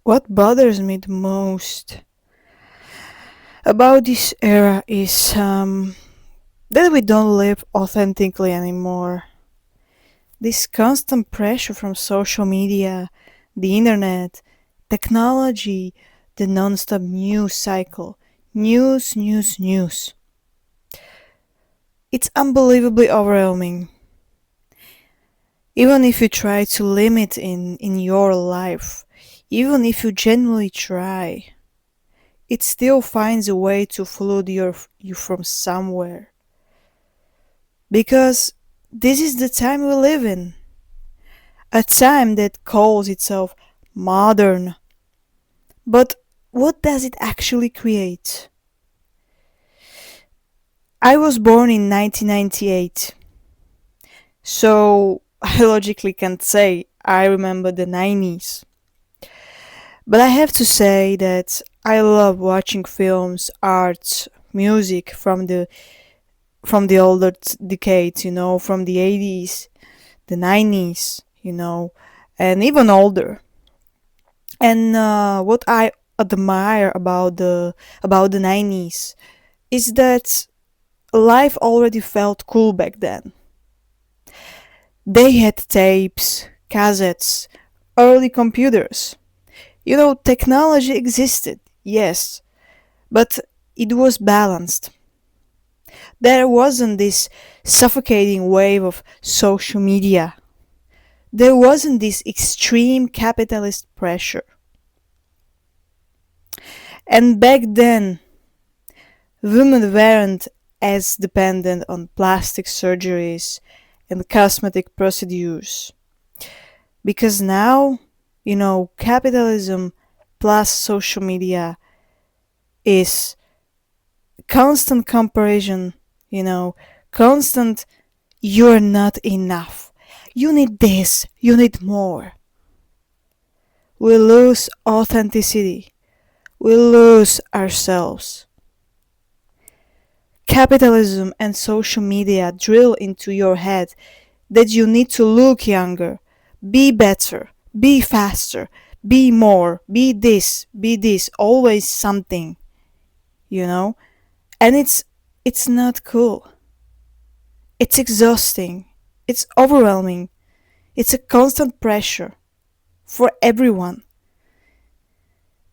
What bothers me the most about this era is that we don't live authentically anymore. This constant pressure from social media, the internet, technology, the non-stop news cycle. News, news, news. It's unbelievably overwhelming. Even if you try to limit in your life, even if you genuinely try, it still finds a way to flood you from somewhere. Because this is the time we live in. A time that calls itself modern. But what does it actually create? I was born in 1998, so I logically can't say I remember the 90s. But I have to say that I love watching films, art, music from the older decades, from the 80s, the 90s, and even older. And what I admire about the 90s is that life already felt cool back then. They had tapes, cassettes, early computers. Technology existed, yes, but it was balanced. There wasn't this suffocating wave of social media. There wasn't this extreme capitalist pressure. And back then, women weren't as dependent on plastic surgeries and cosmetic procedures. Because now, capitalism plus social media is constant comparison, constant you're not enough. You need this, you need more. We lose authenticity. We lose ourselves. Capitalism and social media drill into your head that you need to look younger, be better, be faster, be more, be this, always something, you know? And it's not cool. It's exhausting. It's overwhelming. It's a constant pressure for everyone.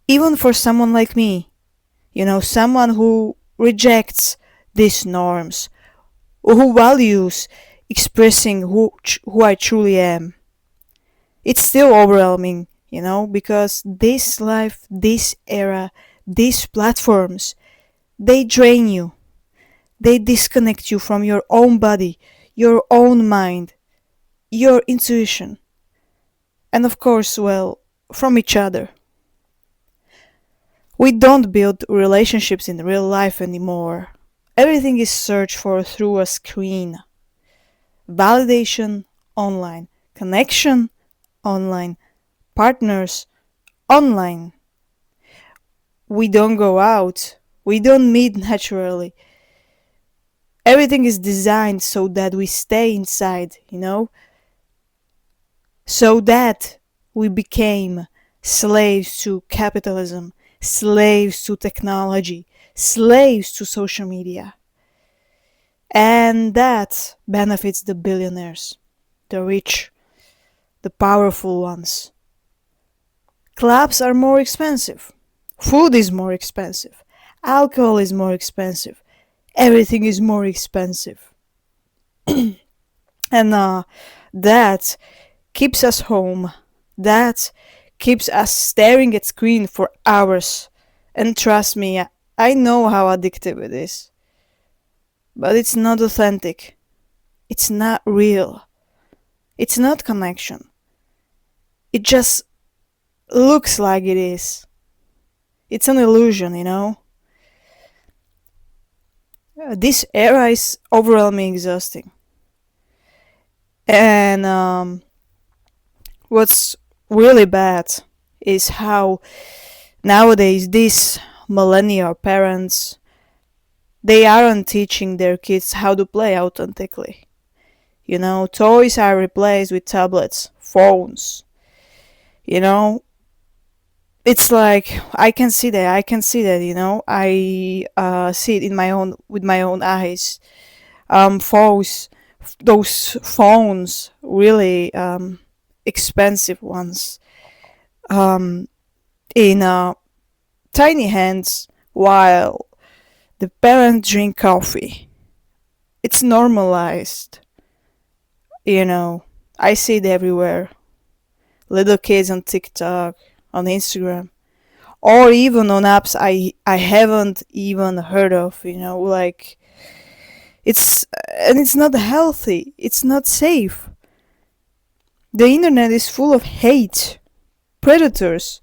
Even for someone like me, someone who rejects these norms, who values expressing who I truly am. It's still overwhelming, because this life, this era, these platforms, they drain you. They disconnect you from your own body, your own mind, your intuition, and of course, well, from each other. We don't build relationships in real life anymore. Everything is searched for through a screen. Validation online, connection online, partners online. We don't go out. We don't meet naturally. Everything is designed so that we stay inside, so that we became slaves to capitalism, slaves to technology, slaves to social media. And that benefits the billionaires, the rich, the powerful ones. Clubs are more expensive. Food is more expensive. Alcohol is more expensive. Everything is more expensive. And that keeps us home. That keeps us staring at screen for hours. And trust me, I know how addictive it is. But it's not authentic. It's not real. It's not connection. It just looks like it is. It's an illusion, This era is overwhelming, exhausting. And what's really bad is how nowadays these millennial parents, they aren't teaching their kids how to play authentically. Toys are replaced with tablets, phones. You know, It's like I can see that, I see it in my own with my own eyes. Phones, those phones, really expensive ones, um in tiny hands while the parents drink coffee. It's normalized, you know. I see it everywhere. Little kids on TikTok, on Instagram, or even on apps I haven't even heard of, like it's not healthy. It's not safe. The internet is full of hate, predators,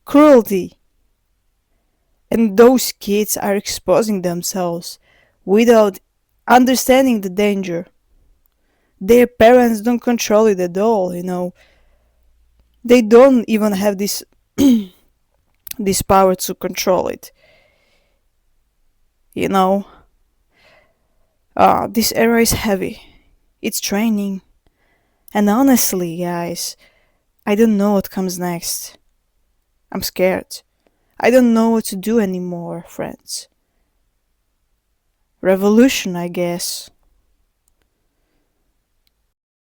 cruelty, and those kids are exposing themselves without understanding the danger. Their parents don't control it at all. They don't even have this power to control it. You know, this era is heavy. It's draining. And honestly, guys, I don't know what comes next. I'm scared. I don't know what to do anymore, friends. Revolution, I guess.